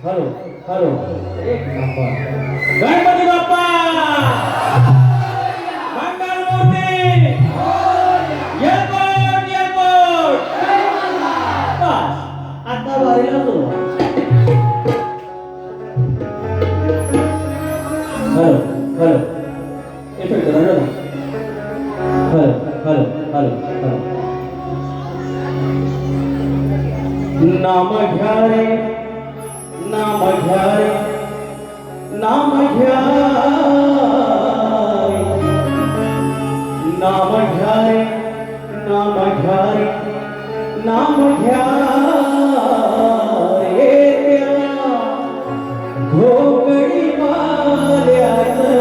Hello hello एक number. Ganpati Bappa Mangalmurti येळकोट येळकोट. बस आता वारीला सुरुवात. हॅलो हॅलो इफेक्ट करा ना. Hello hello hello hello. नाम घ्या रे नाम घ्या रे नाम घ्या नाम घ्या रे नाम घ्या रे नाम घ्या रे घोगडी माल्याचं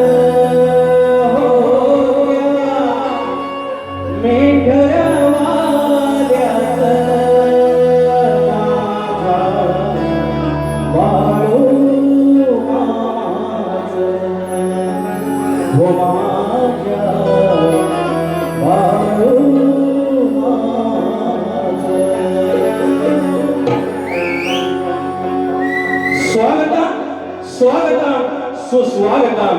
स्वागतम सुस्वागतम.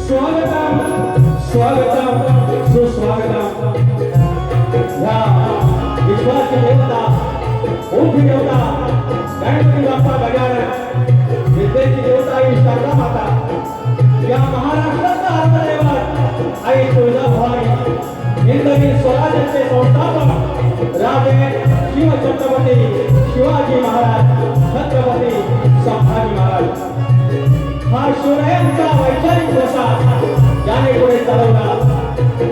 स्वागतम स्वागतम सुस्वागतम. या विश्वाची देवता मोठी देवता गणपती बाप्पा गजानन विद्येची देवता आई शारदा माता या महाराष्ट्राचा आत्मदैवत आई तुळजाभवानी हिंदवी स्वराज्याचे संस्थापक राजे शिवछत्रपती शिवाजी महाराज छत्रपती संभाजी महाराज. हा शिवरायांचा वैचारिक प्रसार ज्याने पुढे चालवला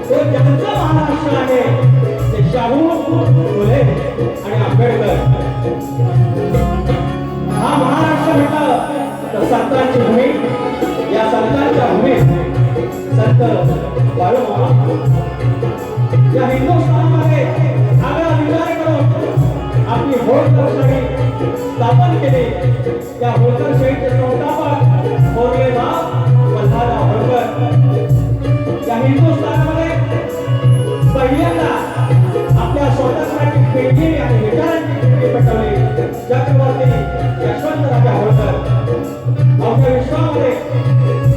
तो ज्यांचा महाराष्ट्र आहे ते शाहू फुले आणि आंबेडकर. हा महाराष्ट्र म्हटलं तर संतांची भूमी. या संतांच्या भूमीत संत बाळूमामा या हिंदुस्थानमध्ये आगळा विचार करून आपली होळकरशाही स्थापन केली. त्या होळकरशाहीचे संस्थापक थोरले मल्हारराव होळकर. या हिंदुस्थानामध्ये पहिल्यांदा आपल्या स्वातंत्र्याची पेढी आणि विचारांची पेढी पेटवली चक्रवर्ती यशवंतराव होळकर. अवघ्या विश्वामध्ये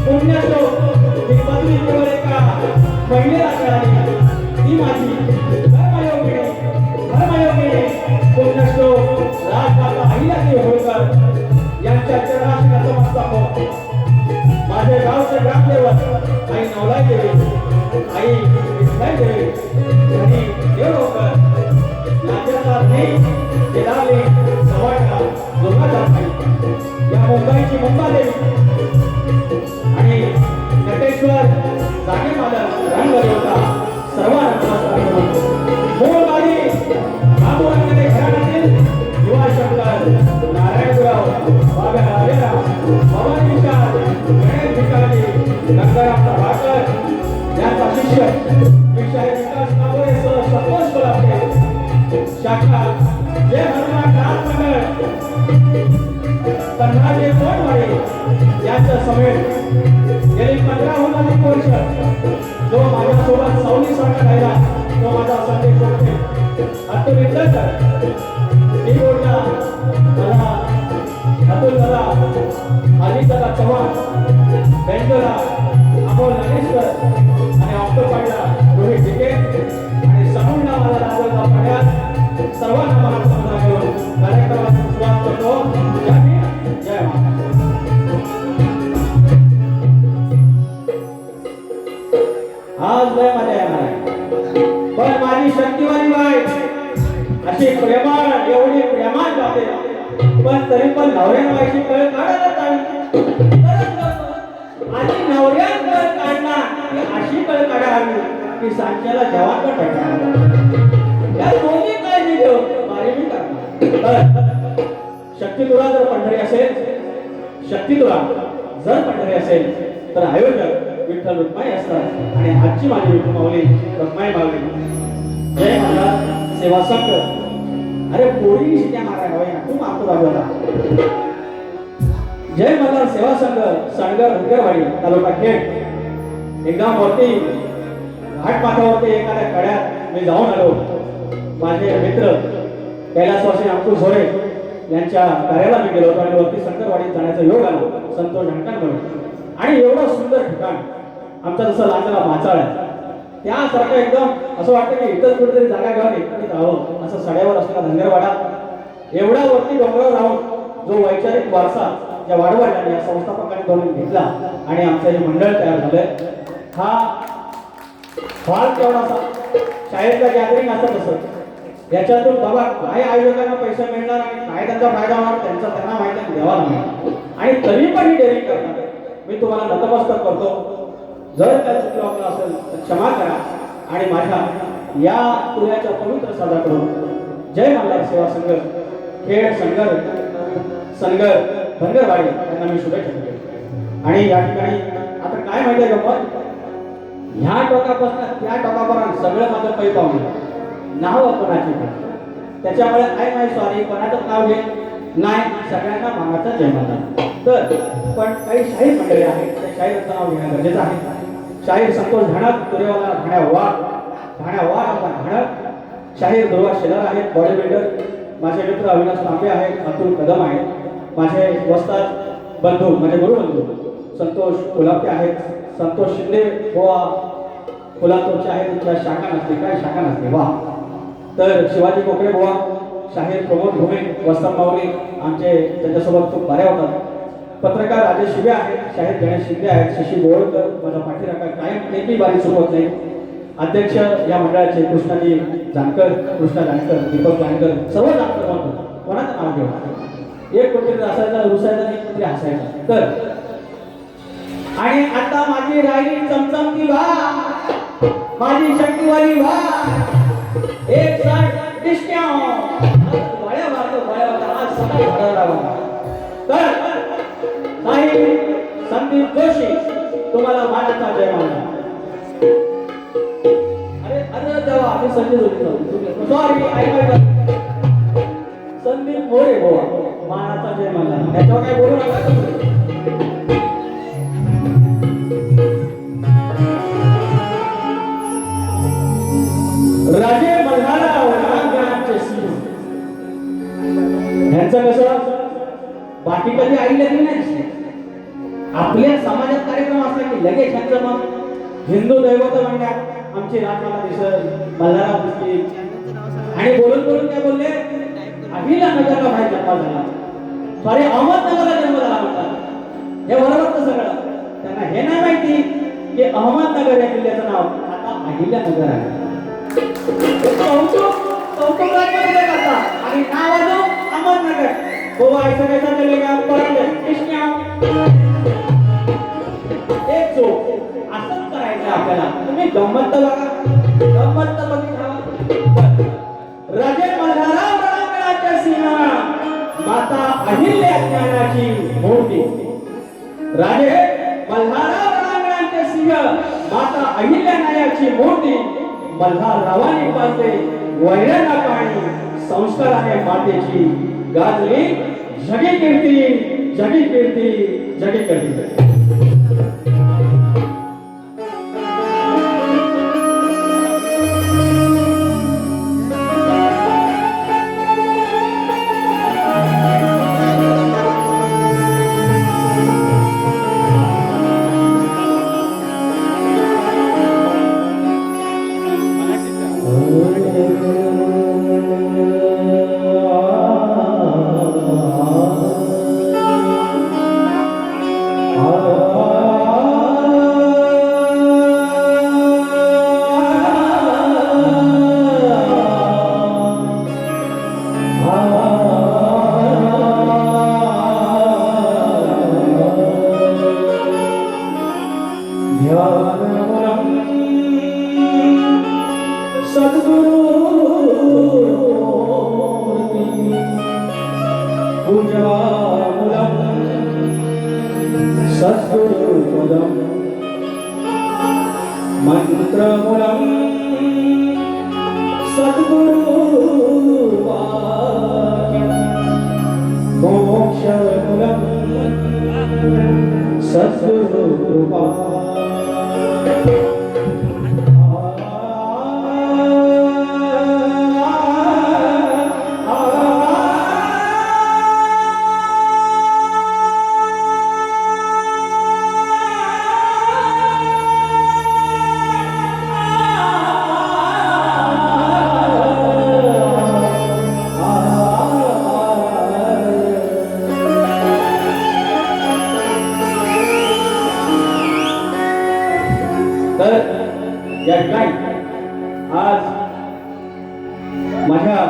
पुण्यश्लोक ही पदवी केवळ एका महिलेला मिळाली. ती माझी धर्मयोगिनी पुण्यश्लोक राजमाता अहिल्यादेवी होळकर यांच्या चरणाशी नतमस्तक हो. माझे गावचे ग्रामदेवत आई नवलाई देवी आई विठ्ठलाई देवी आणि देवहोळकर राज्याचा केदारली सवाटा जोगाचा या मुंबईची मुंबादेवी आणि नटेश्वर जागेमालक रंगदेवता सर्वांना मूळवाडी बाबूरंगणे घराण्यातील युवा शंकर नारायणराव बाबा राजेराव भवानी विचार गणेश भिकारी गंगाराम प्रभाकर यांचा शिष्य विषय विकास काबोरे सह संतोष कोल्हापुरे शाखा जय हनुमान डाक मंडळ कन्हाजे कोटवाडी यांच्या समेत गेली 15हून अधिक वर्ष जो माझ्यासोबत सावली सारखा राहिला तो माझा संदेश होते. अतुल इंदरकर कीबोर्डला मला अतुल दादा अजित दादा चव्हाण बेंजोला अमोल नरेश्वर आणि ऑक्टोपाईला रोहित टिके आणि समूळला मला राजलगाव पड्यात सर्वांना मला समजा घेऊन कार्यक्रमाची सुरुवात करतो. जय भीम जय महाराष्ट्र. आज लय मजा येणार आहे पण माझी शक्तिवाली बाई अशी प्रेमाळ एवढी प्रेमाळ जाते पण तरी पण नवऱ्यान बाईची कळ काढायला हवी. आणि नवऱ्यान कळ काढणार अशी कळ काढा हवी की सांच्याला जवान पण भेटणार. या दोन्ही काळजी घेऊ मारे मी करणार. शक्ती तुला जर पंढरी असेल शक्ती तुला जर पंढरी असेल तर आयोजक विठ्ठल रुक्माई असतात आणि आजची माझी विठू माऊली रुक्माई माऊली. जय महाराज सेवा संघ अरे पोरी शिट्या मारायला हवं तू मारतो बाजूला. जय मल्हार सेवा संघ सणगर हुंगरवाडी तालुका खेड. एकदा वरती घाटमाथ्यावरती एखाद्या कड्यात मी जाऊन आलो. माझे मित्र कैलासवासी अंकुश झोरे यांच्या कार्याला मी गेलो होतो आणि वरती शंकरवाडीत जाण्याचा योग आला संतोष ढांकण म्हणून. आणि एवढं सुंदर ठिकाण आमचा जसं लांजला माचाळ आहे त्यासारखं एकदम असं वाटतं की इथंच कुठेतरी जागा घेऊन एकत्रित राहावं असं सड्यावर असलेला धनगरवाडा एवढा वरती डोंगरावर राहून जो वैचारिक वारसा या वाडवडिलांनी या संस्थापकांनी बनवून घेतला आणि आमचं हे मंडळ तयार झालंय. हा फार तेवढासा शाळेतला गॅदरिंग असतं तसं याच्यातून बाबा काय आयोजकांना पैसे मिळणार आणि काय त्यांचा फायदा होणार त्यांचा त्यांना माहिती द्यावा लागणार आणि तरी पण ही डेअरिंग करणार. मी तुम्हाला नतमस्तक करतो. जर काय चुकलं आपलं असेल तर क्षमा करा आणि माझ्या या तुऱ्याच्या पवित्र साधाकडून जय मल्हार सेवा संघ खेड संघर धनगरवाडी यांना मी शुभेच्छा देतो. आणि या ठिकाणी आता काय माहिती आहे गप्पा ह्या टोकापासून त्या टोकापर्यंत सगळं माझं पै पाहून नाव कोणाची त्याच्यामुळे काय नाही सॉरी कोणाचं नाव घे नाही सगळ्यांना मानाचा जय मल्हार. तर पण काही शाहीर मंडळी आहेत त्या शाहीरचं नाव घेणं गरजेचं आहे. शाहीर संतोष धाणक तुरेवाला ढाण्या वाघ आपला धाणक. शाहीर दुर्वा शेलार आहेत बॉडी बिल्डर. माझे मित्र अविनाश तांबे आहेत अतुल कदम आहेत. माझे वस्ताद बंधू म्हणजे गुरुबंधू संतोष कोल्हापे आहेत. संतोष शिंदे गोवा कोल्हापूरचे आहेत. तुमच्या शाखा नसते काय शाखा नसते वा. तर शिवाजी कोकरे गोवा शाहीर प्रमोद भूमे वस्ताद माऊली आमचे त्यांच्यासोबत खूप बऱ्या होतात. पत्रकार राजेश शिवे आहेत. शाहीर गणेश शिंदे आहेत. शशी गोळकर माझा पाठीराखा कायम एकही बारी सुरू होत नाही. अध्यक्ष या मंडळाचे कृष्णा जानकर दीपक जानकर सर्व जानकर म्हणतो कोणाचं नाव घेऊ एक कोणतरी असायचा रुसायचा नाही कोणतरी हसायचा. तर आणि आता माझी राहिली चमचमती वा माझी शक्तीवाली वा एक साठ डिस्क्या वाड्या मारतो आज सकाळी भरायला. तर साहेब संदीप जोशी तुम्हाला मानाचा जय मानला. अरे देवा मी संजय जोशी सॉरी संदीप मोरे गोवा मानाचा जय मानला. याच्यावर काय बोलू नका. राजे मल्हारराव रणांगणाचे सिंह यांचं कसं बाकी कधी आईला नाही. आपल्या समाजात कार्यक्रम असला की लगेच ह्यांचं मग हिंदू दैवत म्हणण्यात आमची राजमाता दिसत मल्हारराव दिसतील आणि बोलून काय बोलले अहिला नगरला भाई जन्म झाला सॉरी अहमदनगरला जन्म झाला म्हणतात. हे बरोबर तर सगळं त्यांना हे नाही माहिती की अहमदनगर या किल्ल्याचं नाव आता अहिल्यानगर आहे. आणि नाव अहमदनगर गोवा ऐसा कैसा चलेगा एक जो असं करायचं आपल्याला. तुम्ही गंमत बघा गंमत बघितला. राजे मल्हारराव रणांगणाच्या सिंह माता अहिल्या ज्ञानाची मूर्ती. राजे मल्हारराव रणांगणाचे सिंह माता अहिल्या न्यायाची मूर्ती. मल्हाररावांनी पाजले वैराना पाणी संस्काराने मातेची गाजली जगी कीर्ती जगी कीर्ती जगी कीर्ती. सद्गुरु वाक्य मोक्षमूलम सद्गुरु कृपा तर या ठिकाणी आज माझ्या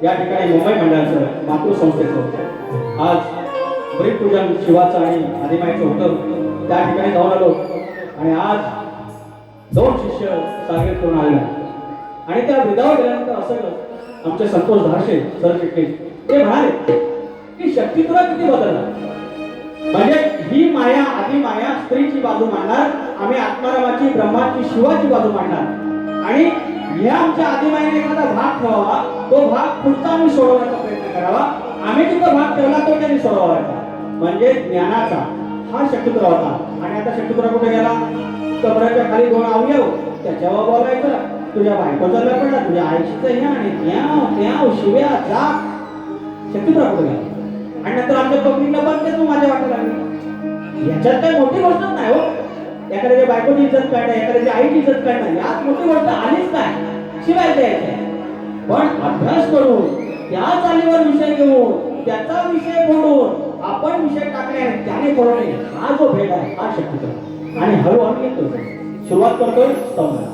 या ठिकाणी मुंबई मंडळाचं मातृ संस्थेचं आज ब्रीदपूजन शिवाचं आणि आदिमाईचं होतं. त्या ठिकाणी जाऊन आलो आणि आज 2 शिष्य सागरीत करून आलेले आणि त्या विधावर गेल्यानंतर असं आमचे संतोष धारशे सरचिटणीस ते म्हणाले की शक्ती तुला किती बदलला, म्हणजे ही माया आदिमाया स्त्रीची बाजू मांडणार, आम्ही आत्मारामाची ब्रह्माची शिवाची बाजू मांडणार आणि या आमच्या आदिमायाने एखादा भाग ठेवावा, तो भाग पुढचा आम्ही सोडवण्याचा प्रयत्न करावा, आम्ही तिथं भाग ठेवला तो त्यांनी सोडवायचा, म्हणजे ज्ञानाचा हा शक्तिपुरा होता. आणि आता शक्तिपुरा कुठे गेला? कमराच्या खाली 2 अवयव त्याच्यावर बोलायचं, तुझ्या बायकोचा लपडा, तुझ्या आईशीचं ह्या आणि त्या शिव्या जा, शक्तिपुरा कुठे गेला? आणि नंतर आमच्या पत्नीला पण तू माझ्या वाटत लागली. याच्यात काही मोठी गोष्ट नाही हो, एखाद्याच्या बायकोची इज्जत काढणं, एखाद्याच्या आईची इज्जत काढणं, यात मोठी गोष्ट आलीच काय, शिवाय द्यायचे. पण अभ्यास करून त्या चालीवर विषय घेऊन त्याचा विषय बोलून आपण विषय टाकणे त्याने पडवणे, हा जो भेद आहे हा शक्तिपुरा. आणि हळूहळू येतो, सुरुवात करतोय स्तंभाला.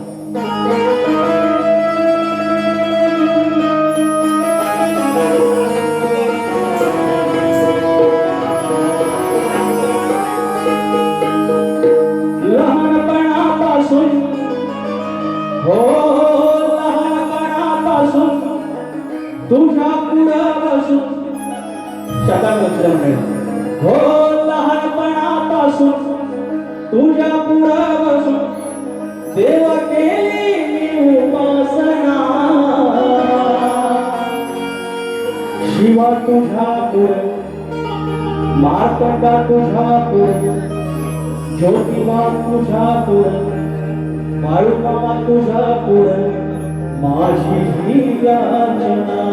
तुझ्या पुढं बसून हो लहानपणापासून तुझ्या पुढं बसून देवा केली उपासना, शिवा तुझ्या पुढं, मार्तंडा तुझ्या पुढं, ज्योतिबा तुझ्या पुढं, बाळूमामा तुझ्या पुढं, माझी ही याचना.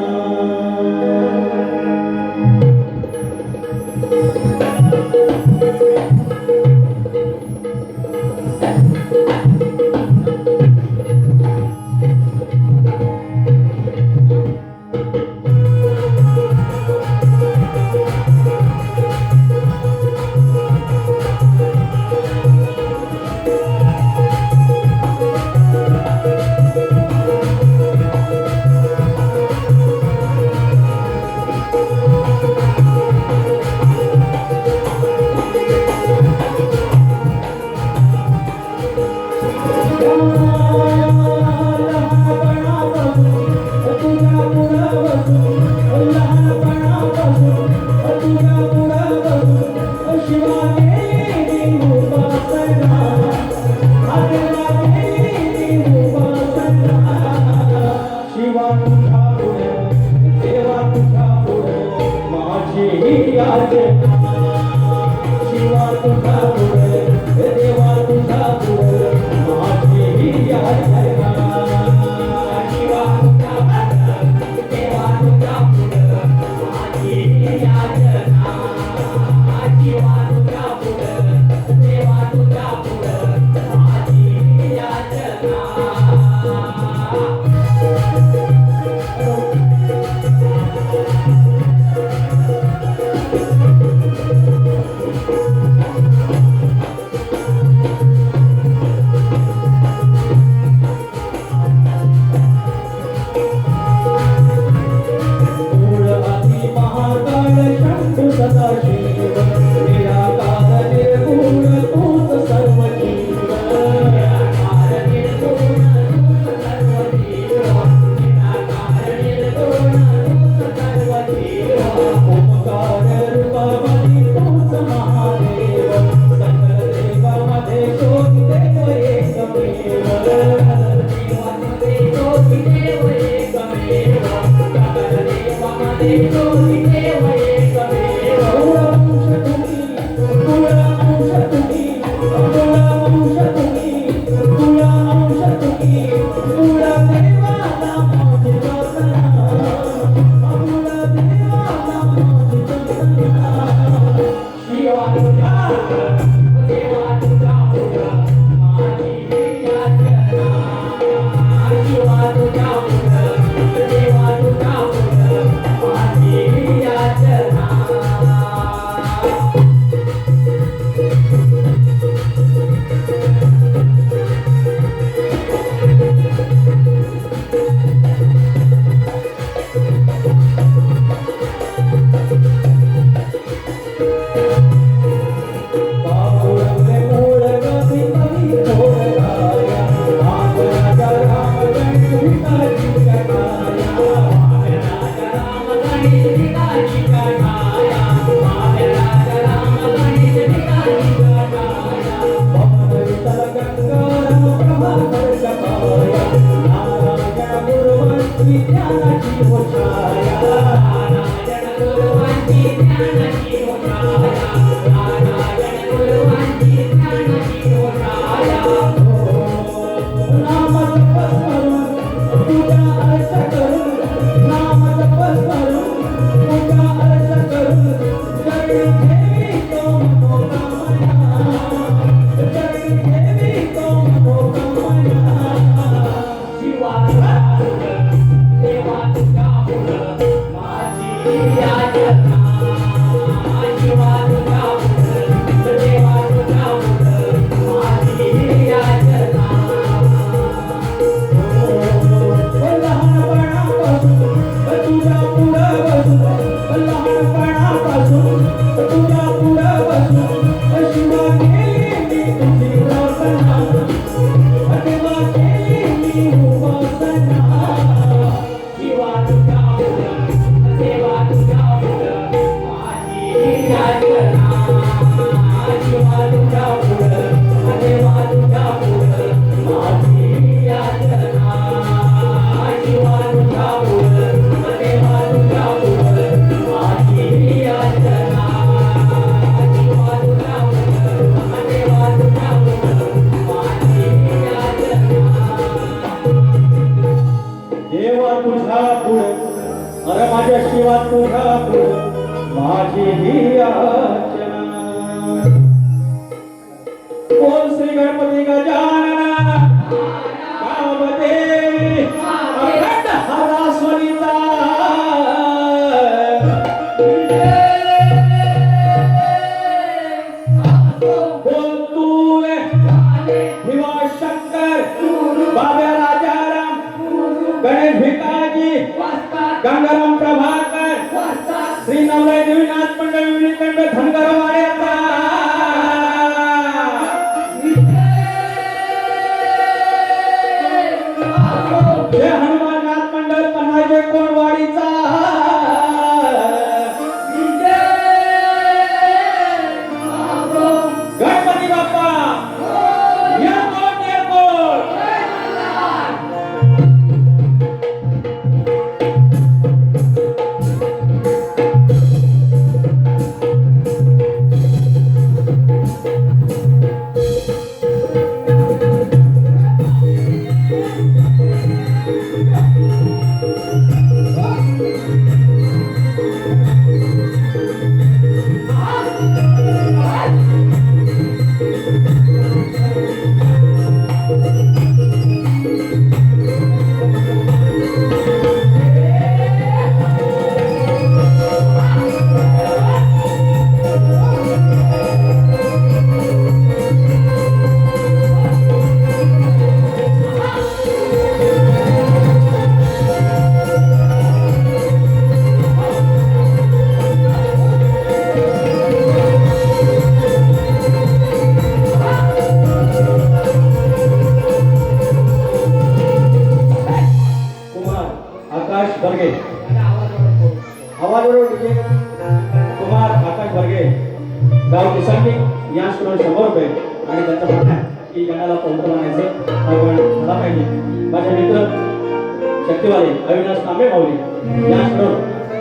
शक्तिवाले अविनाश तांबे माऊली या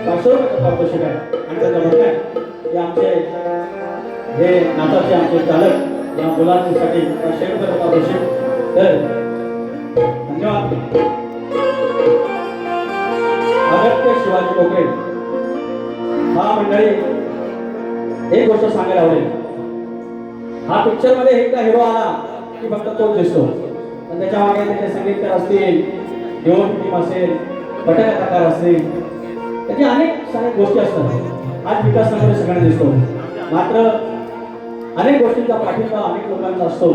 500 रुपयाचं पारितोषिक आहे आणि त्याचं म्हणणं आहे की आमचे हे नाचाचे आमचे चालक या मुलांसाठी 500 रुपयाचं पारितोषिक. तर धन्यवाद. अगत्य शिवाजी कोकरे हा मंडळी एक गोष्ट सांगायला आवडेल. हा पिक्चर मध्ये एकदा हिरो आला की फक्त तोच दिसतो, पण त्याच्या मागे त्याचे संगीतकार असतील, देवण टीम असेल, पटकथाकार असतील, त्याची अनेक साऱ्या गोष्टी असतात. आज विकास नगर सगळ्यांना दिसतो, मात्र अनेक गोष्टींचा पाठिंबा अनेक लोकांचा असतो.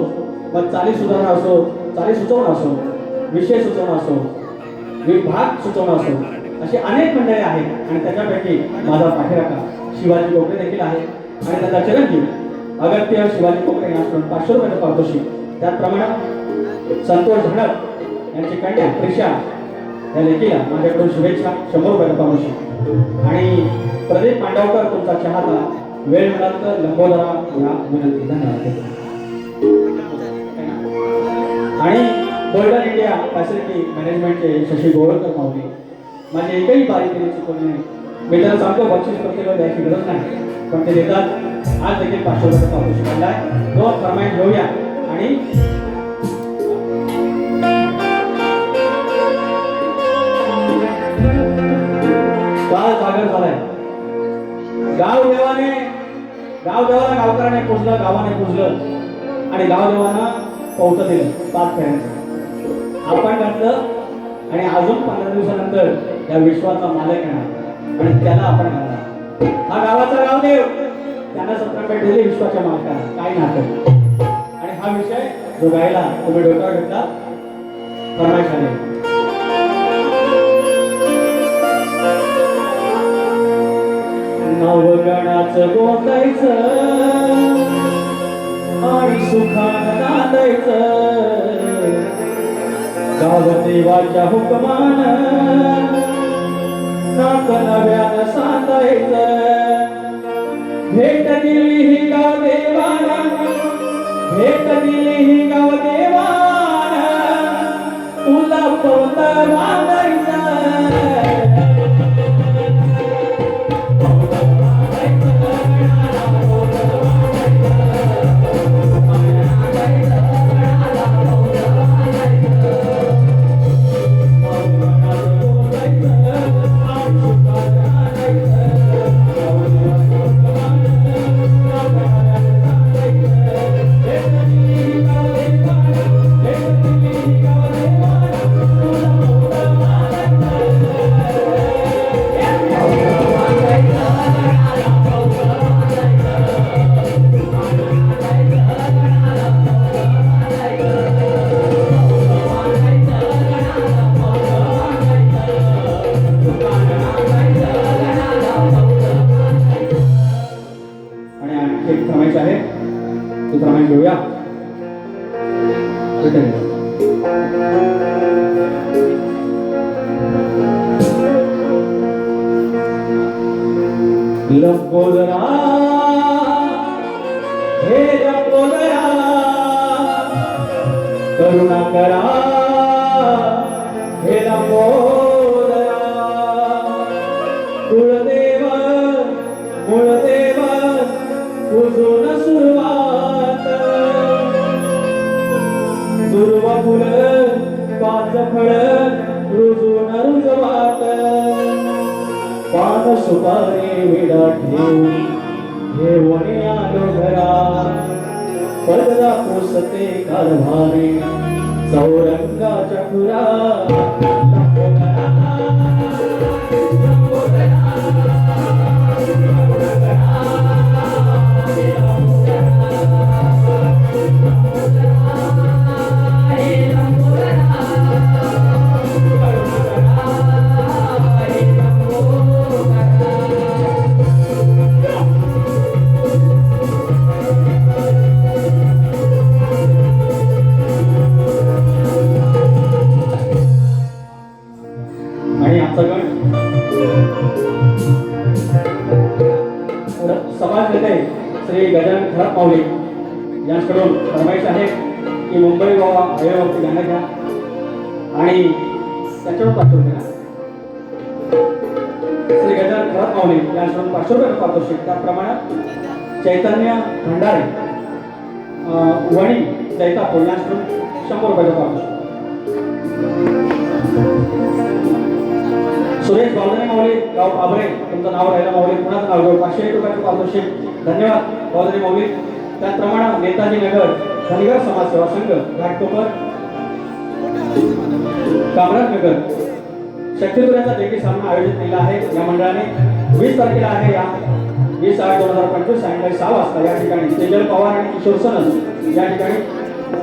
मग चाली सुधारणा असो, चाली सुचवणं असो, विषय सुचवणं असो, विभाग सुचवणं असो, अशी अनेक मंडळी आहेत आणि त्याच्यापैकी माझा पाठीराखा शिवाजी कोकरे देखील आहे आणि त्याचा चिरंजीव अगत्य शिवाजी कोकरे यांच्याकडून 500 रुपयाचं पारितोषिक. त्याचप्रमाणे संतोष धडक यांची कन्या प्रिशा या लेकीला माझ्याकडून शुभेच्छा 100 रुपयाचं पारितोषिक. आणि प्रदीप मांडवकर तुमचा चहाता, वेळ मिळाला तर लंबोदरा या विनंती. धन्यवाद. आणि golden India facility मॅनेजमेंटचे Shashi Govalkar पाहुणे, माझी एकही बारीकीने चुकवली नाही. मी त्याला सांगतो बक्षीस प्रत्येकाला द्यायची गरज नाही, पण ते देतात. आज देखील 500 रुपयाचा पारितोषिक आणलाय. तो फरमाईश घेऊया आणि काल सागर झालाय. गावदेवाला गावकऱ्याने पुजलं, गावाने पुजलं आणि गावदेवांना पौतं दिलं 5 फेऱ्यांचं. आपण घातलं आणि अजून 15 दिवसानंतर या विश्वाचा मालक येणार आणि त्याला आपण घालणार. हा गावाचा गावदेव, त्यांना 17 भेट दिली विश्वाच्या मालकाला. काय नातं. आणि हा विषय जो गायला तुम्ही डोक्यावर घेतला फरमाईश आली. नवगणाचं गोंदायचं आणि सुखानं नांदायचं, गावदेवाच्या हुकमानं नात नव्यानं सांगायचं. भेट दिली ही गावदेवानं, भेट दिली ही गावदेवानं, तुला पौत बांधायचं. घेऊया. लंबोदरा हे लंबोदरा करुणा करा हे लंबोदरा. कुळदेव मूळदेव पूजून सुरुवात, दुर्व फुल 5 फळ रुजून रुजवात. पान सुपारी विडा घेऊन आलो घरात, पदरा पुसते कारभारी चौरंगाच्या खुरात. समाज नेते श्री गजानन खरात माऊली यांच्याकडून फरमाईश आहे की मुंबई गोवा हायवेवरती गाणं घ्या आणि त्याच्यावर 500 रुपये. श्री गजानन भरत माऊली यांच्याकडून 500 रुपये पारितोषिक. त्याप्रमाणे चैतन्य भंडारे वणी जैतापूर यांच्याकडून 100 रुपयाचं पारितोषिक. सुरेश बावधने माऊली गाव पाबळे तुमचं नाव राहिलं माऊली पुन्हा नाव घेऊ 500 रुपयाचं पारितोषिक. धन्यवाद बावधने माऊली. त्याचप्रमाणे नेताजी नगर धनगर समाजसेवा संघ घाटकोपर कामराजनगर शक्तिपुराचा देखील सामना आयोजित केला आहे या मंडळाने. 20 तारखेला आहे या 20/8/2025 सायंकाळी 6 वाजता या ठिकाणी तेजल पवार आणि किशोर सनस या ठिकाणी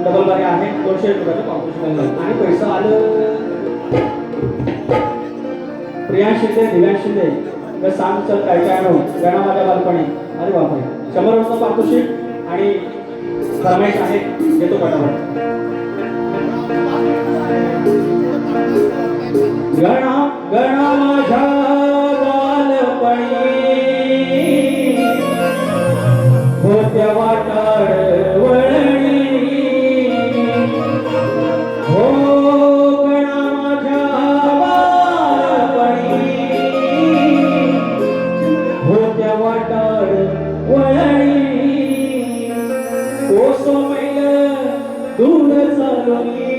डबल बारी आहे. 200 रुपयाचं कॉम्पिटिशन आणि पैसा आलं. प्रियांश शिंदे दिव्यांश शिंदे सांग चल काय काय आणू गणा माझ्या बालपणी. अरे बापरे 100 रुपयाचं पारितोषिक आणि फरमाईश आहे घेतो पटापट. गणा गणा माझ्या बालपणी होत्या वाटाड वळणी. हो गणा माझ्या बालपणी होत्या वाटाड वळणी. कोसो मैल दूर चालवली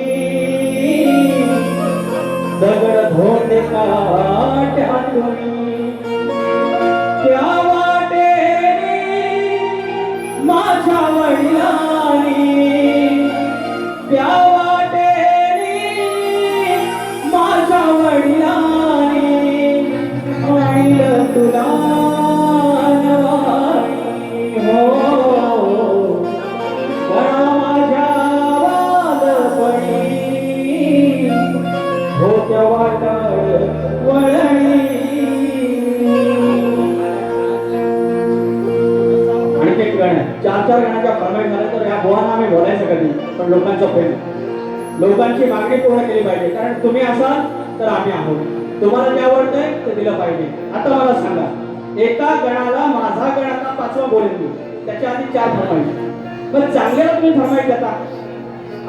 दगड धोंडे काटे हातोनी. त्या वाटेने माझ्या वडिलांनी त्या वाटेने माझ्या वडिलांनी आणलं तुला नवानी. हो गणा माझ्या बालपणी होत्या वाटाड वळणी. आणखी एक गाणं 4-4 गाण्याच्या फरमाईश झाल्या तर या बोवांना आम्ही बोलायचं कधी पण लोकांचं प्रेम लोकांची मागणी पूर्ण केली पाहिजे. कारण तुम्ही असाल तर आम्ही आहोत. तुम्हाला जे आवडतंय ते दिलं पाहिजे. आता मला सांगा एका गणाला माझा गण आता 5वा बोलेन मी त्याच्या आधी 4 फरमाईश. पण चांगल्याला तुम्ही फरमाईश देता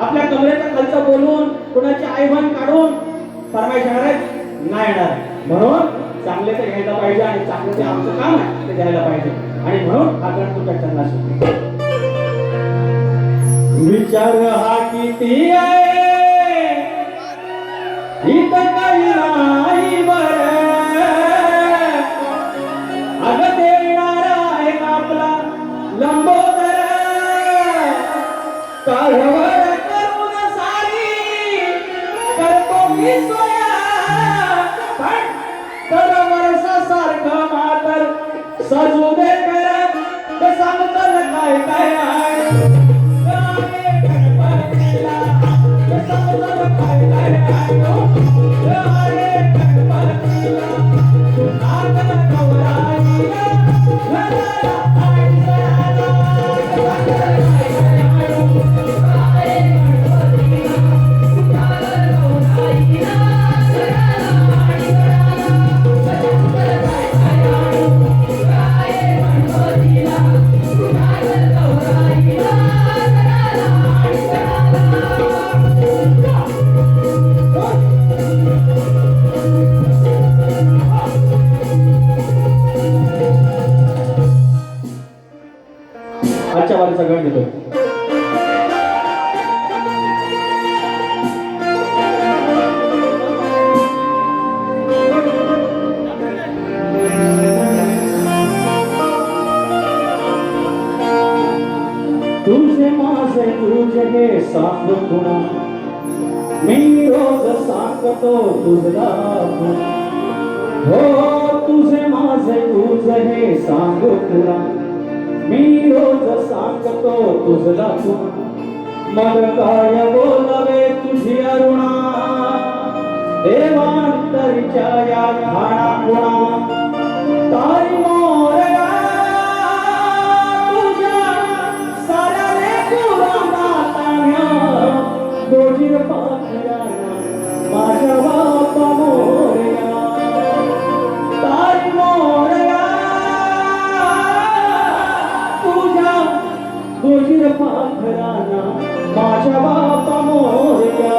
आपल्या कमरेच्या खालचं बोलून कुणाची आईबन काढून फरमाईश येणार आहे नाही येणार. म्हणून चांगले ते घ्यायला पाहिजे आणि चांगलं ते आमचं काम आहे ते द्यायला पाहिजे. आणि म्हणून हा गण तुमच्या चरणाशी विचार हा किती आहे इथं काही नाही बरं. अगं देणारा आहे आपला लंबोदर काढवड करून सारी करतो मी सोया. पण तर वर्षासारखं मातर सजू दे कर ते सांगतल काय काय आहे. गणपतीला ते सांगतल काय काय आहे. गणपतीला तू नागल गौराईला घराला आई सयाला. आजच्या वारीचा गण घेतो. तुझे माझे तुझे हे सांग गुणा मी रोज सांगतो तुझला गुणा. हो तुझे माझे तुझे हे सांग गुणा मी रोज सांगतो तुझला गुणा. मग काय बोलावे तुझी अरुणा देवांतरीच्या या घाणा गुणा. तारी मोरया गोजीर पाखराना माझ्या बापा मोरया. तारी मोरया तुझ्या गोजीर पाखराना माझ्या बापा मोरया.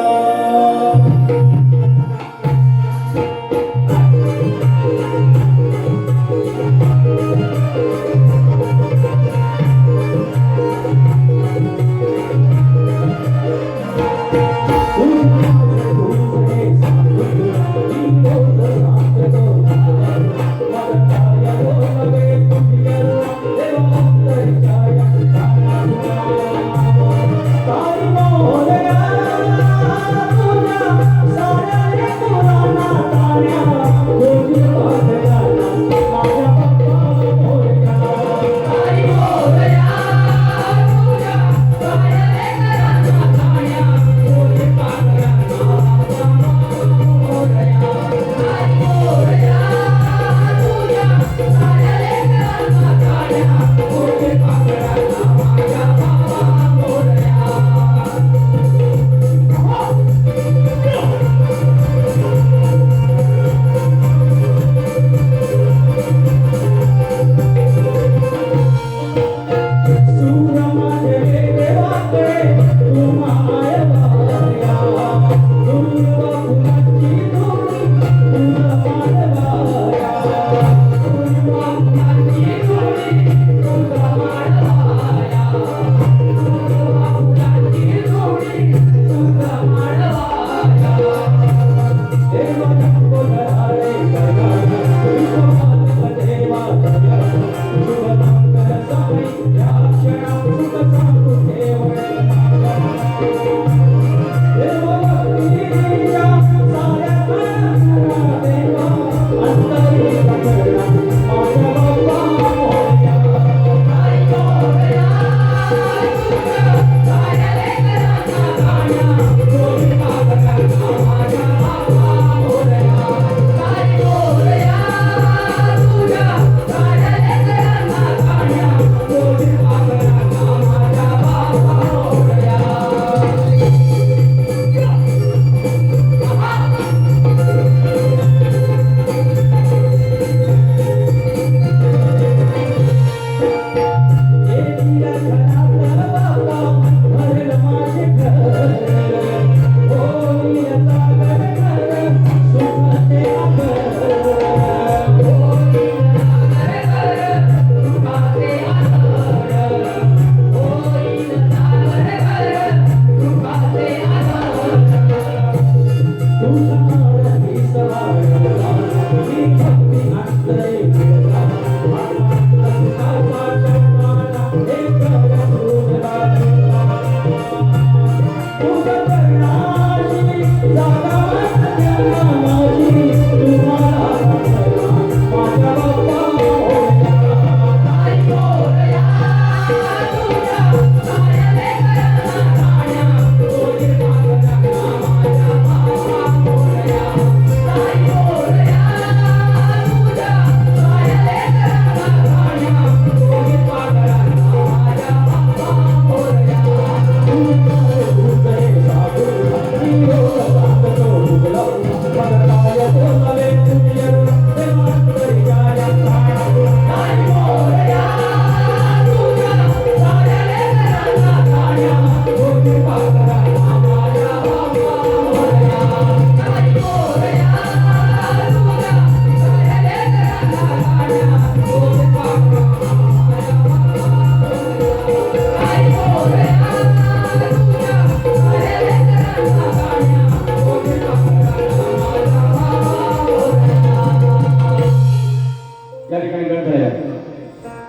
आहे.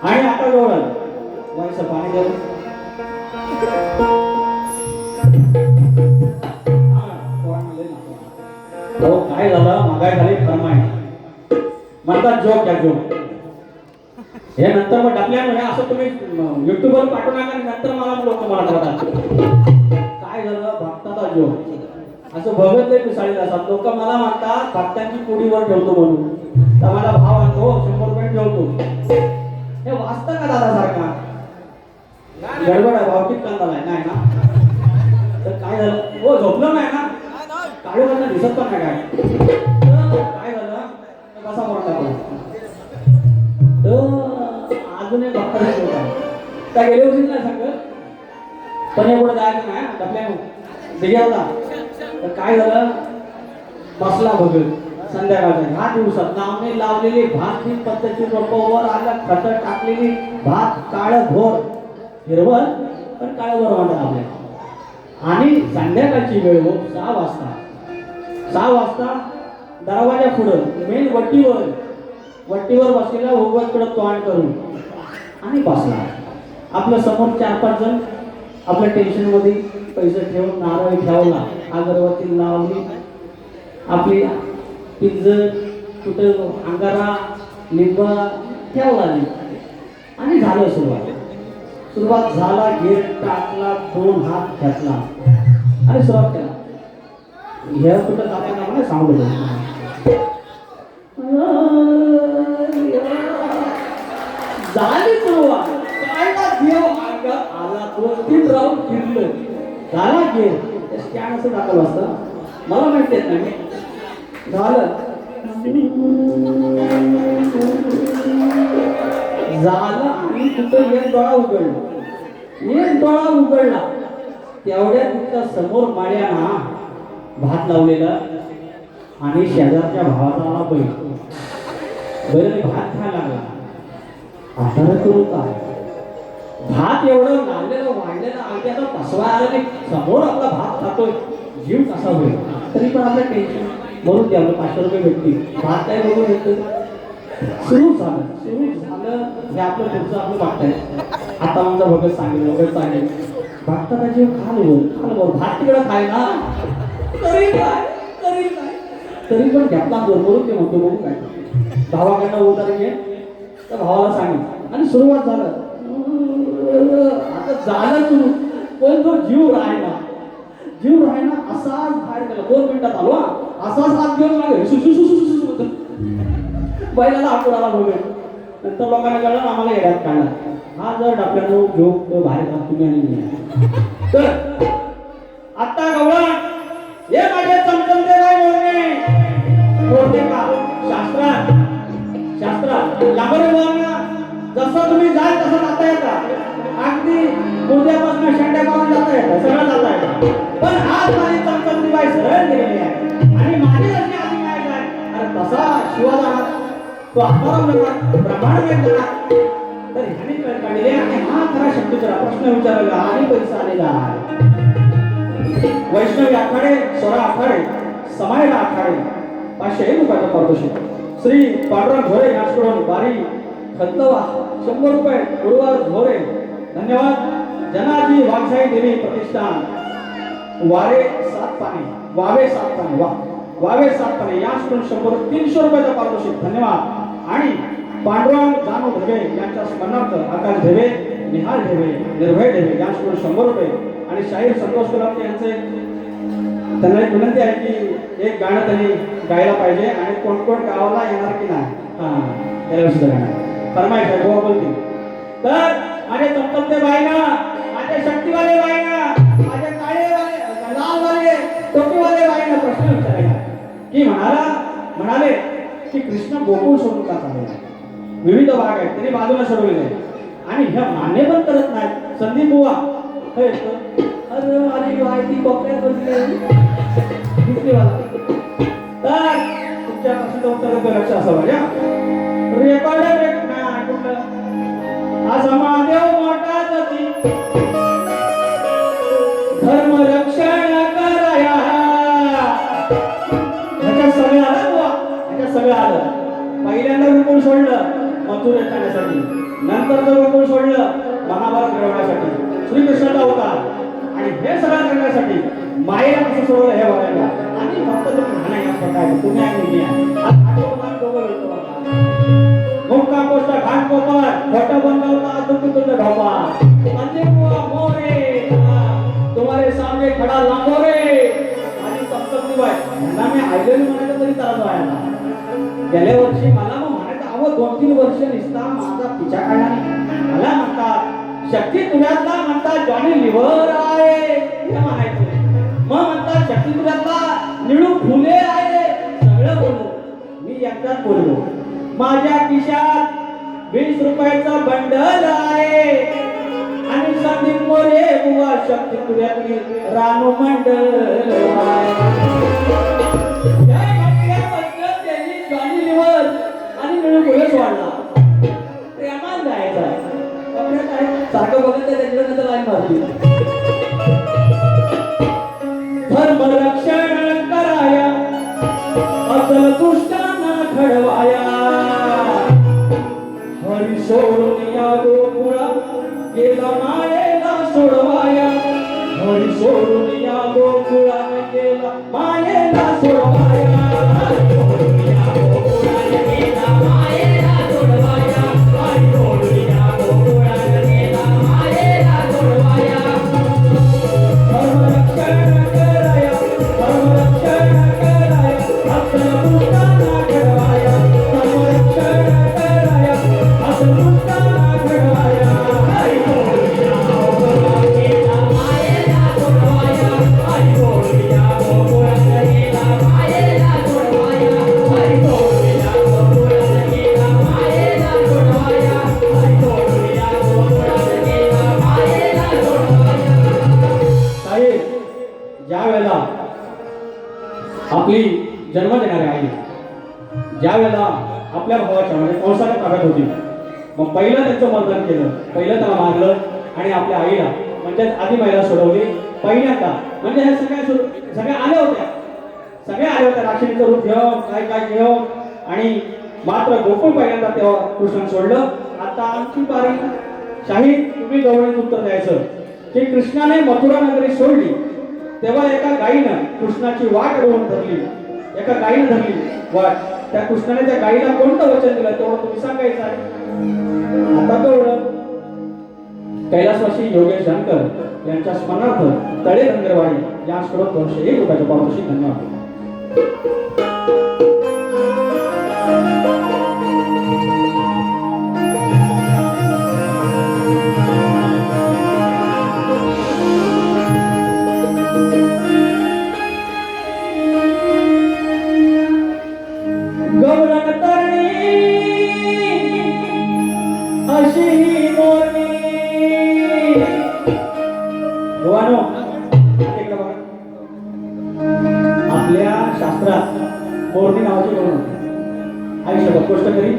आणि आता जवळ वयचं पाणी देऊ. हो काय झालं मागाय झाली फरमाय म्हणतात जोक घ्या जोक हे नंतर मग टाकल्यामुळे असं तुम्ही युट्यूबवर पाठवू नका आणि नंतर मला लोक मला म्हणतात काय झालं भक्ताचा जोक असं बघत नाही पिसाळीत असतात लोक मला म्हणतात भक्तांची कोडीवर ठेवतो म्हणून तर माझा भाव आणतो 100 रुपये ठेवतो हे वाचतं का दादा सारखा गडबड आहे भावकीत कांदा नाही ना तर काय झालं हो झोपलं नाही ना काळूबांना दिसत पण नाही काय झालं कसा मोठा अजून एक भक्ता त्या गेले होती ना सांगत पण एवढं जायचं नाही डबल्या दिघ्याला तर काय झालं बसला भगत संध्याकाळच्या 10 दिवसात नावने लावलेली भात ही पद्धती रोपावर आलं खत टाकलेली भात काळ भोर हिरवळ पण काळ भोर म्हणतात आपल्या आणि संध्याकाळची वेळ हो 6 वाजता दरवाजा पुढं मेन वट्टीवर बसलेला उभ्याकडे तोंड करून आणि बसला आपल्या समोर 4-5 जण आपल्या टेन्शन मध्ये पैसे ठेवून नारळ ठेवला अगरबत्ती लावली आपली पिंजर कुठं अंगारा लिंबा ठेवला आणि झालं सुरुवात झाला गेट टाकला 2 हात घेतला आणि सुरुवात केला हे कुठं जाताना मला सांगू झाली सुरुवात काय ना देव अंगात आला 2-3 राऊंड फिरलं झाला गेट स्कॅन असं दाखवलं असतं मला माहिती येत नाही झालं आणि कुठं एक डोळा उघडला तेवढ्या तिथं समोर माळ्याना भात लावलेला आणि शेजारच्या भावाचा आला बैल भात खायला लागला आता करू काय भात एवढं लावलेलं वाढलेलं अगदी आता पसवा आला नाही समोर आपला भात खातोय जीव कसा होईल तरी पण आपलं टेन्शन म्हणून ते आपलं 500 रुपये भेटतील भात काय बघून येतं सुरू झालं हे आपलं पुढचं आपलं बघताय आता आमचा भगत सांगेल भक्ताचा जीव खाल बोल भात तिकडं खाय ना तरी पण घेतला बरोबर ते म्हणतो बघू काय भावाकडनं उतार घे तर भावाला सांगितलं आणि सुरुवात झालं आता झालं सुरू पण तो जीव राहिला असाच बाहेर गेला 2 मिनिटात आलो असाच हात घेऊन मागे बैलाला आठवडाला बघेल नंतर लोकांना कळलं आम्हाला येड्यात काढला हा जर डबल्यानो जोक बाहेर घात तुम्ही आणि तर आता गवळण हे माझे चमचमते काय मोरणे का शास्त्रात लांबरेवांना जसं तुम्ही जाल तसं जाता येतं अगदी उद्यापासून शेंड्यापासून जाता येतं सगळं जाता येतं पण आज माझी चमचमती बाई सरळ गेलेली आहे आणि माझी अशी आधी काय काय अरे तसा शिवाला तो आत्माराम ब्रह्मांड वेगळा तर ह्याने कळ काढले आणि हा खरा शक्तीचा प्रश्न विचारला आणि पैसा आलेला आहे वैष्णवी आखाडे स्वरा आखाडे समायला आखाडे 500 रुपयाचा पारितोषिक श्री पांडुरंग झोरे यांच्याकडून बारी खतवा 100 रुपये गुरुवार झोरे धन्यवाद जनाजी वाघसाई देवी प्रतिष्ठान वावे सात पाणी यांच्याकडून 300 रुपयाचा पारितोषिक धन्यवाद आणि पांडुरंग जानू ढेबे यांच्या स्मरणार्थ आकाश ढेबे निहाल ढेबे निर्भय ढेबे यांच्याकडून 100 रुपये आणि शाहीर संतोष गुलाब यांचे त्यांना एक विनंती आहे की एक गाणं त्यांनी गायला पाहिजे आणि कोण गावाला येणार की नाही फरमाईश आहे गोवा बोलतील तर माझे चमचमते बाईना माझे शक्तीवाले बाईना माझे काळेवाले लालवाले टोपीवाले बाईना प्रश्न विचारायला की म्हणाले की कृष्ण गोकुळ सोडून का चाललेला विविध भाग आहेत त्यांनी बाजूला सोडवलेले आणि ह्या मान्य पण करत नाहीत संदीप बुवा हे अरे माझी माहिती कोपऱ्यात बसली तर तुमच्या प्रश्नाचं उत्तर लक्ष असावं या रेकॉर्ड आज महादेव मोठा जाती धर्म रक्षण कराया ह्याच्यात सगळं आलं पहिल्यांदा विपुल सोडलं मग मंचुरियन खाण्यासाठी, नंतर तो गोकुळ सोडलं महाभारत मिळवण्यासाठी, श्रीकृष्णाचा अवतार, आणि हे सगळं करण्यासाठी मायेला कसं सोडलं हे बघायला. आणि फक्त तुम्ही लहान या प्रकारे तुम्ही आणि मी आहे. आज आठवण दोघं येतो बघा. मुक्का पोस्टा घाट कोपर खोटं बनवता दुखी तुझं ढोपा अंजे बुवा मोरे तुम्हारे सामने खडा लांबो रे. आणि सप्तमी बाय यांना मी आयलेली म्हणायचं तरी त्रास व्हायला. गेल्या वर्षी मला मग म्हणायचं अहो 2-3 वर्ष निसता माझा पिछा काढला मला म्हणतात शक्ती तुझ्यातला म्हणतात जॉनी लिव्हर आहे हे म्हणायचं. मग म्हणतात शक्ती तुझ्यातला निळू फुले आहे सगळं बोललो. मी एकदाच बोललो माझ्या खिशात 20 रुपयाचं बंडल आहे आणि संदीप मोरे बुवा शक्ती तुझ्यातली रानू मंडल आहे. त्यांनी जॉनी लिव्हर आणि निळू फुलेच वाढला. प्रेमान जायचा सारखं बघत त्याच्याकडे लाईन मारली. धर्म रक्षण कराया असल दुष्टांना घडवाया हरी सोडून या गोकुळा गेला मायेला सोडवाया. हरी सोडून या गोकुळा गेला मायेला सोडवाया. आपली जन्म देणारी आई ज्या वेळेला आपल्या भावाच्या म्हणजे कंसाच्या ताब्यात होती, मग पहिलं त्यांचं मर्दन केलं, पहिलं त्याला मारलं आणि आपल्या आईला म्हणजे आधी महिला सोडवली पहिल्यांदा. म्हणजे हे सगळ्या आल्या होत्या राक्षीचं रूप घेऊन काय घेऊन, आणि मात्र गोकुळ पहिल्यांदा तेव्हा कृष्ण सोडलं. आता आमची पारी शाहीर तुम्ही गवळीत उत्तर द्यायचं की कृष्णाने मथुरा नगरी सोडली तेव्हा एका गायीनं कृष्णाची वाट रोवून धरली, एका गायीनं धरली वाट. त्या कृष्णाने त्या गायीला कोणतं वचन दिलं तेवढं तुम्ही सांगायचं आहे. आता कळलं. कैलासवासी योगेश जानकर यांच्या स्मरणार्थ तळे रंगरवाडी या स्रोत 201 रुपयाच्या पारितोषिक. धन्यवाद. आपल्या शास्त्रात मोरणी नावाची गवळण होती. आयुष्यभर गोष्ट करी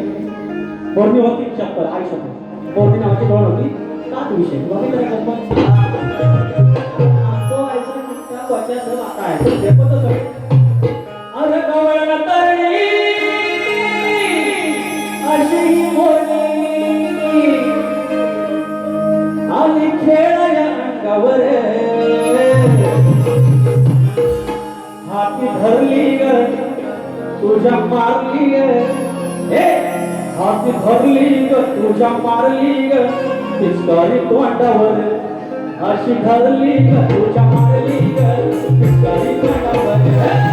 मोरणी होती शब्द आयुष्यभर मोरणी नावाची गवळण होती. 7 विषय अरे गवळण तरणी अशी मोरणी आणि खेळ या अंगावर हाती धरली ग तुझ्या मारली ग हाती धरली ग तुझ्या मारली ग पिचकारी तोंडावर अशी धरली ग तुझ्या मारली ग पिचकारी तोंडावर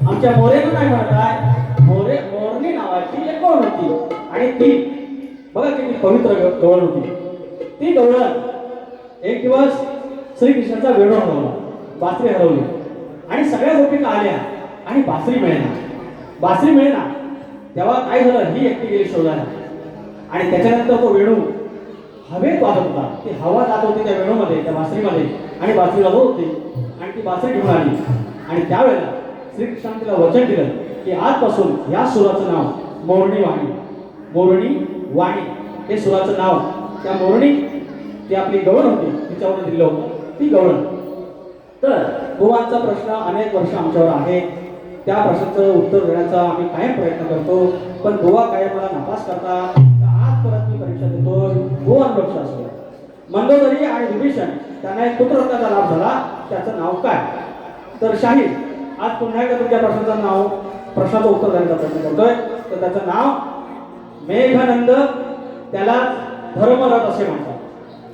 आमच्या मोरेनं काय म्हणताय, मोरणी नावाची एक गवळ होती आणि ती बघा किती पवित्र गवळ होती. ती गवळ एक दिवस श्रीकृष्णाचा वेणू हरवला, बासरी हरवली आणि सगळ्या गोपींना आल्या आणि बासरी मिळेना. तेव्हा काय झालं, ही एकटी गेली शोधायला आणि त्याच्यानंतर तो वेणू हवेत वाजत होता. ती हवा जात होती त्या वेणूमध्ये, त्या बासरीमध्ये आणि बासरी वाजवत होती आणि ती बासरी घेऊन आली आणि त्यावेळेला श्रीकृष्णाने तिला वचन दिलं की आजपासून या सुराचं नाव मोरणी वाणी हे सुराचं नाव त्या मोरणी ती आपली गवळ होती तिच्यावर दिलं होतं, ती गवळ. तर गोवांचा प्रश्न अनेक वर्ष आमच्यावर आहे, त्या प्रश्नाचं उत्तर देण्याचा आम्ही कायम प्रयत्न करतो, पण गोवा कायम मला नापास करतात. आज परत मी परीक्षा देतोय. गोवान पक्ष असतो मंदोदरी आणि विभीषण त्यांना एक पुत्ररत्नाचा लाभ झाला, त्याचं नाव काय? तर शाहीर आज पुन्हा एकदा तुमच्या प्रश्नाचं उत्तर देण्याचा प्रयत्न करतोय. तर त्याचं नाव मेघनंद, त्याला धर्मरथ असे म्हणतात.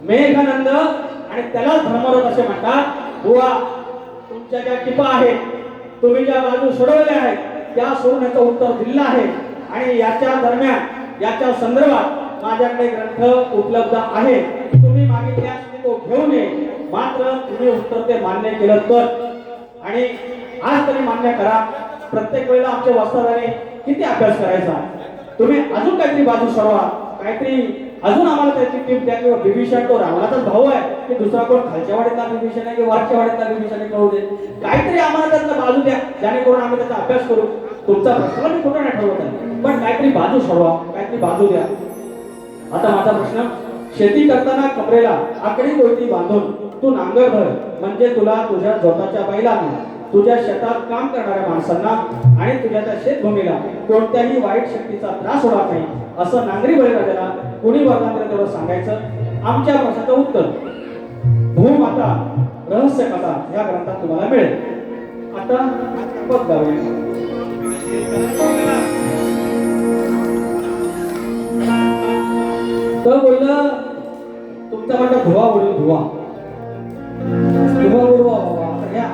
मेघनंद आणि त्याला धर्मरथ असे म्हणतात. बुवा तुमच्या ज्या टिपा आहेत, तुम्ही ज्या बाजू सोडवल्या आहेत त्या सोडून याचं उत्तर दिलेलं आहे आणि याच्या दरम्यान याच्या संदर्भात माझ्याकडे ग्रंथ उपलब्ध आहे. तुम्ही मागितल्यास मी तो घेऊन ये, मात्र तुम्ही उत्तर ते मान्य केलं तर. आणि आज तरी मान्य करा, प्रत्येक वेळेला आमच्या वास्तवाने किती अभ्यास करायचा, तुम्ही अजून काहीतरी बाजू सोडवा, काहीतरी अजून आम्हाला त्याची टीप द्या. किंवा विभीषण तो रावणाचाच भाऊ आहे की दुसरा कोण खालच्या वाडीतला विभीषण आहे की वरच्या वाडीतला विभीषण कळू दे, काहीतरी आम्हाला त्यातला बाजू द्या जेणेकरून आम्ही त्याचा अभ्यास करू. तुमचा प्रश्न मी कुठं नाही ठरवत आहे, पण काहीतरी बाजू सोडवा, काहीतरी बाजू द्या. आता माझा प्रश्न, शेती करताना कमरेला आकडी कोयती बांधून तू नांगर धर, म्हणजे तुला तुझ्या जोताच्या बैलांना, तुझ्या शेतात काम करणाऱ्या माणसांना आणि तुझ्या त्या शेतभूमीला कोणत्याही वाईट शक्तीचा त्रास होणार नाही, असं नांगरी बळीराजाला कोणी वरदान दिलं तेवढं सांगायचं. आमच्या प्रश्नाचं उत्तर भूमाता रहस्य कथा या ग्रंथात तुम्हाला मिळेल. आता बघ गावे तर बोललं तुमचा म्हणता धुवा उडू धुवा बाबा. घ्या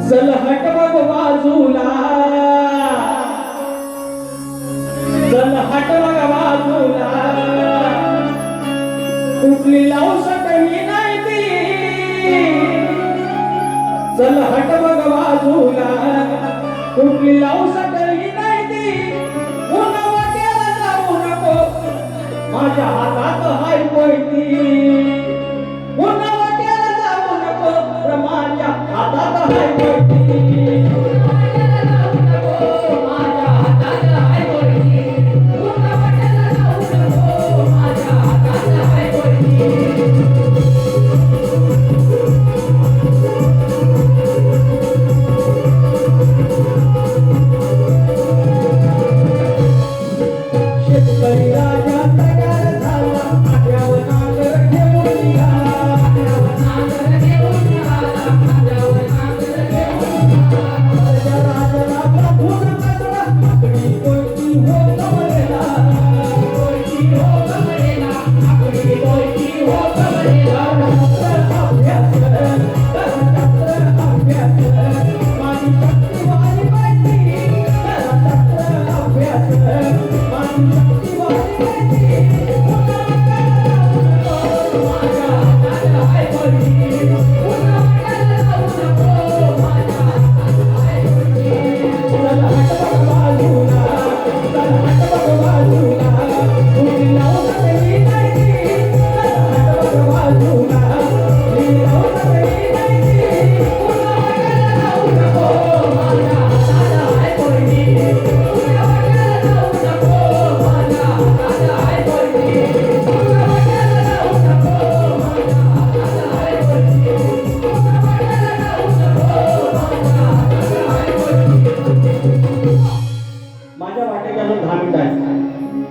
चल हट बघ बाजूला, चल हट बघ बाजूला, कुठली लावू सकली नाही ती चल हट बघ बाजूला कुठली लावू सकली नाही ती पुन्हा वाट्याला जाऊ नको माझ्या हातात हाय कोयती पुन्हा वाट्याला जाऊ नको माझ्या हातात हाय कोयती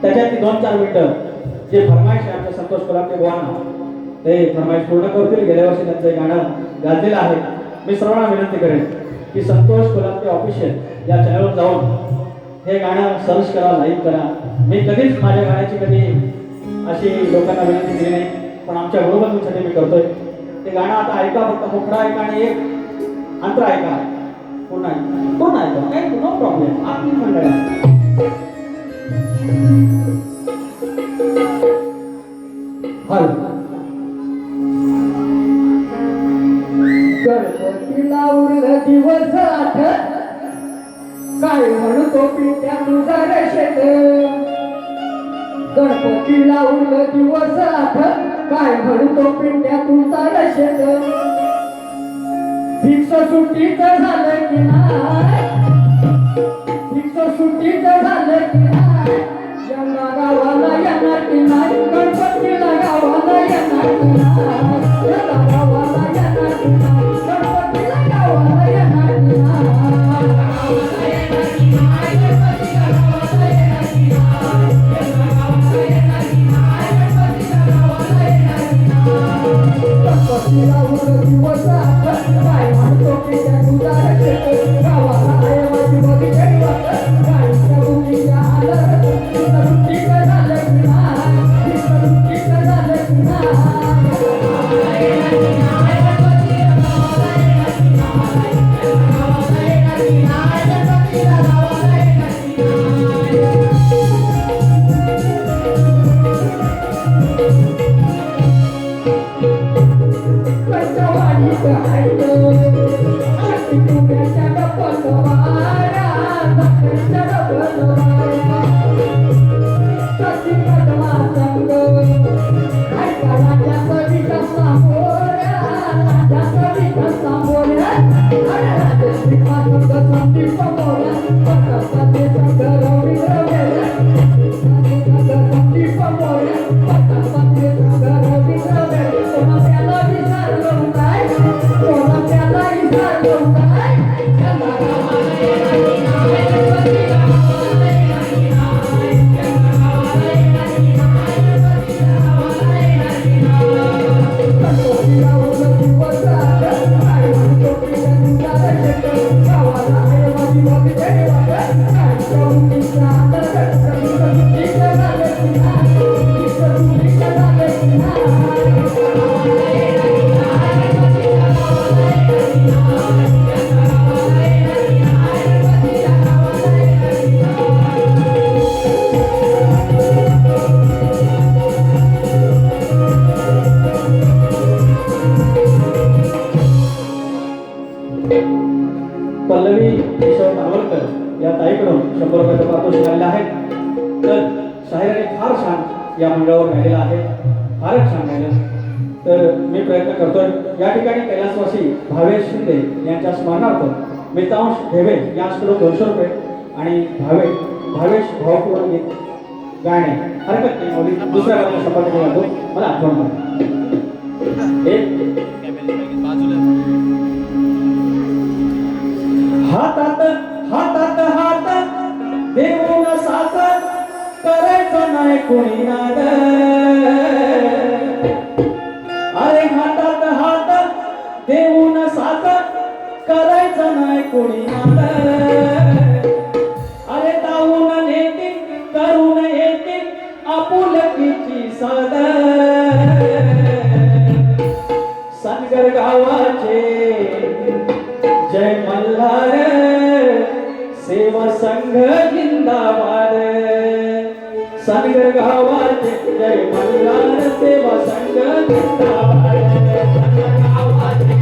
त्याच्यात 2-4 मिनिटं जे फरमाईश आहे आमच्या संतोष कोल्हाटे बुवांना ते फरमाईश पूर्ण करतील. गेल्या वर्षी त्यांचं गाणं गाजलेलं आहे. मी सर्वांना विनंती करेन की संतोष कोल्हाटे ऑफिशियल या चॅनलवर जाऊन हे गाणं सर्च करा, लाईक करा. मी कधीच माझ्या गाण्याची कधी अशी लोकांना विनंती केली नाही, पण आमच्या गुरुबंधूंसाठी मी करतोय. ते गाणं आता ऐका, फक्त मोकळा ऐका आणि एक अंतर ऐका. पूर्ण ऐका, काही नो प्रॉब्लेम. आपली मंडळी गणपतीला उरलं दिवस आठ काय म्हणतो पित्या तुझा रशेत गणपतीला उरलं दिवस आठ काय म्हणतो पिंट्या तुझा रशेत फिक्स सुट्टीचं झालं की नाही फिक्स सुट्टीचं झालं की नाही यांना गावाला येणार की नाही गणपतीला गावाला येणार की नाही यांना गावाला येणार की नाही गणपतीला गावाला येणार की गणपतीला उरलं दिवस काय म्हणतो की त्या तुझा गावाला आहे माझी बघी गाडीच्या बुकीच्या आलं सुट्टीचं झालं की नाही सुट्टीचं झालं की Gawa na ayaw, केशव नावलकर या ताईकडून 100 रुपयाचं पारितोषिक आलेलं आहे. तर शाहिराने फार छान या मंडळावर गायलेलं आहे, फारच छान गायलं. तर मी प्रयत्न करतोय या ठिकाणी कैलासवासी भावेश शिंदे यांच्या स्मरणार्थ मितांश ठेवे यांच्याकडून 200 रुपये आणि भावेश भावपूर्ण गीत गाणे हरकत नाही मौली दुसऱ्या बाजूला शपथ घेतो मला आठवण हातात हातात हात देऊन साथ करायचं नाही कोणी नाद. अरे हातात हात देऊन साथ करायचं नाही कोणी नाद. अरे दावून नेते करून येते आपुलकीची साद. सनगर गावाचे जय मल्हार सेवा संघ जिंदाबाद. सनगर गावाचे जय मल्हार सेवा संघ जिंदाबाद. सनगर गावाचे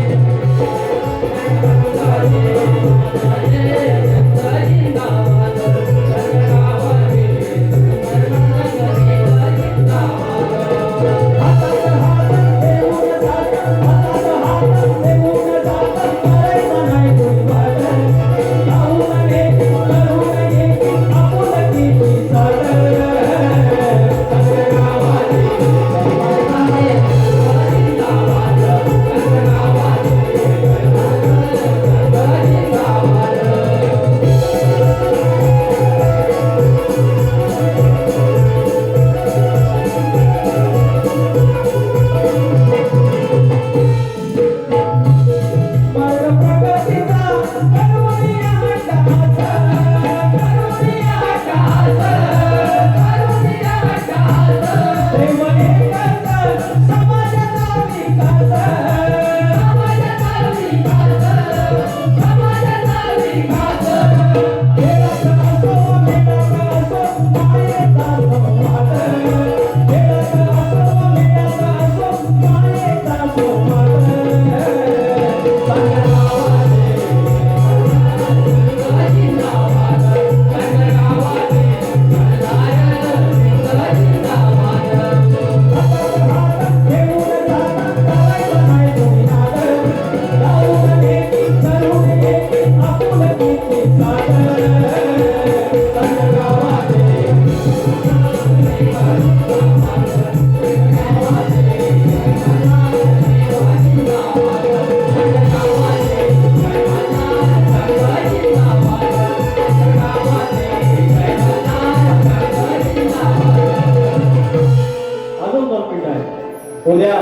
उद्या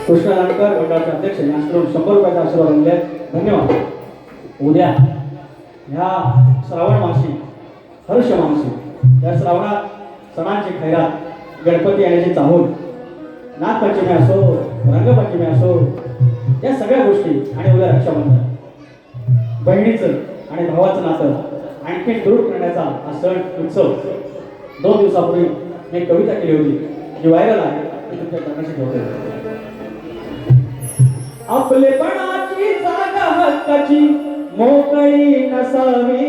कृष्ण नाटकर मंडळाचे अध्यक्ष यांच्याकडून 100 रुपयाचा आशीर्वाद मिळाले. धन्यवाद. उद्या ह्या श्रावण मासी हर्ष मासी या श्रावणात सणांची खैरात गणपती येण्याची चाहूल नागपंचमी असो रंगपंचमी असो या सगळ्या गोष्टी आणि उद्या रक्षाबंधन बहिणीचं आणि भावाचं नातं आणखी दृढ करण्याचा हा सण उत्सव 2 दिवसापूर्वी मी कविता केली होती जी व्हायरल आहे ती तुमच्या करण्याची ठेवते. आपलेपणाची जागा हक्काची मोकळी नसावी.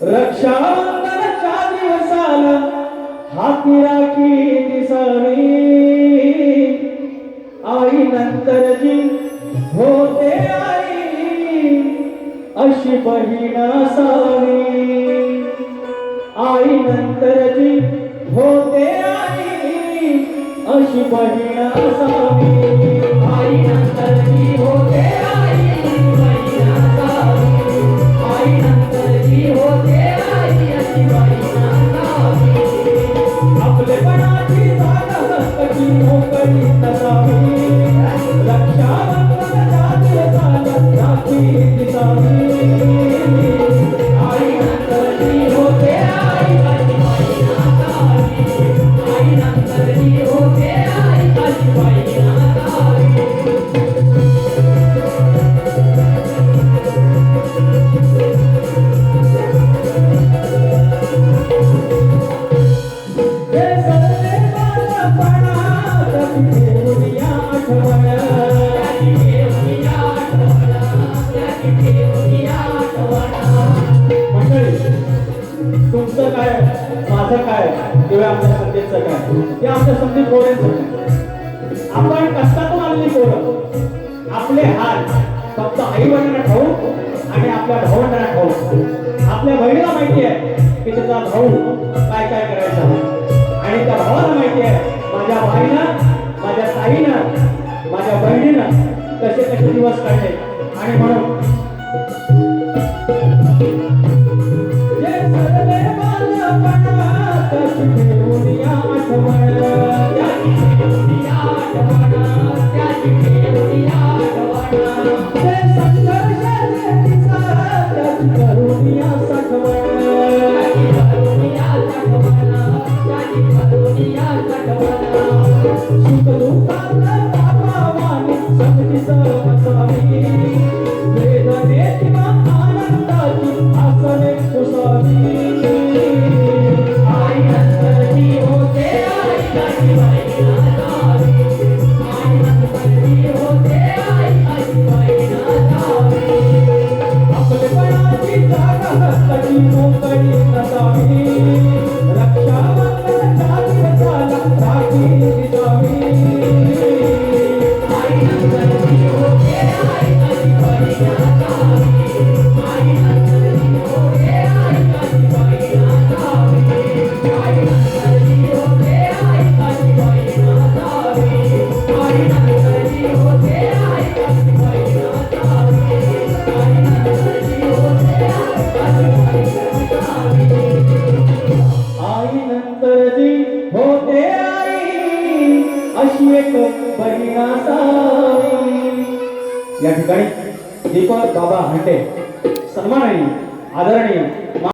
रक्षाबंधनाच्या दिवसाला हाती राखी दिसावी. आई नंतर जी होते आई अशी बहीण असावी. आई नंतर जी होते आई अशी बहीण असावी. आई नंतर जी होते आई बहीण असावी. आई नंतर जी होते आई अशी बहीण असावी. आपलेपणाची जागा हक्काची मोकळी नसावी. रक्षाबंधनाच्या दिवसाला राखी दिसावी. आई नंतर जी होते आई अशी बहीण असावी. आई नंतर जी होते आई अशी बहीण किंवा आमच्या संकेतचं काय ते आमच्या समजी पोरांचं काय. आपण कष्टातून आलेली पोरं आपले हाल फक्त आई वडिलांना ठाऊक आणि आपल्या भावंडांना ठाऊक. आपल्या बहिणीला माहिती आहे की त्याचा भाऊ काय काय करायचा आणि त्या भावाला माहिती आहे माझ्या बाईनं माझ्या ताईनं माझ्या बहिणीनं कसे कसे दिवस काढले. आणि म्हणून जे सरले बालपणात शिकवून या आठवण, त्याची शिकवून या आठवण, त्याची शिकवून या आठवण. जे संघर्षाचे दिवस त्याची करून या साठवण, त्याची करून या साठवण, त्याची करून या साठवण. सुख दुःखात बाबावानी समजी समजावी, वेदनेची वा आनंदाची आसने कुसावी. आई नंतरची होते आईची बहिणा जावी, आई नंतरची होते आईची बहिणा जावी. आपलेपणाची जागा हक्काची मोकळी नसावी, रक्षाबंधनाच्या दिवसाला राखी दिसावी. आई नंतरची होते आईची बहिणा जावी, आई नंतरची होते आईची बहिणा जावी, आई नंतरची होते आईची बहिणा जावी, आई नंतरची होते आईची बहिणा जावी, आई नंतरची होते आईची बहिणा जावी. आई नंतरची होते आई अशी एक बहिण असावी. या ठिकाणी दीपक बाबा हंटे सन्माननीय आदरणीय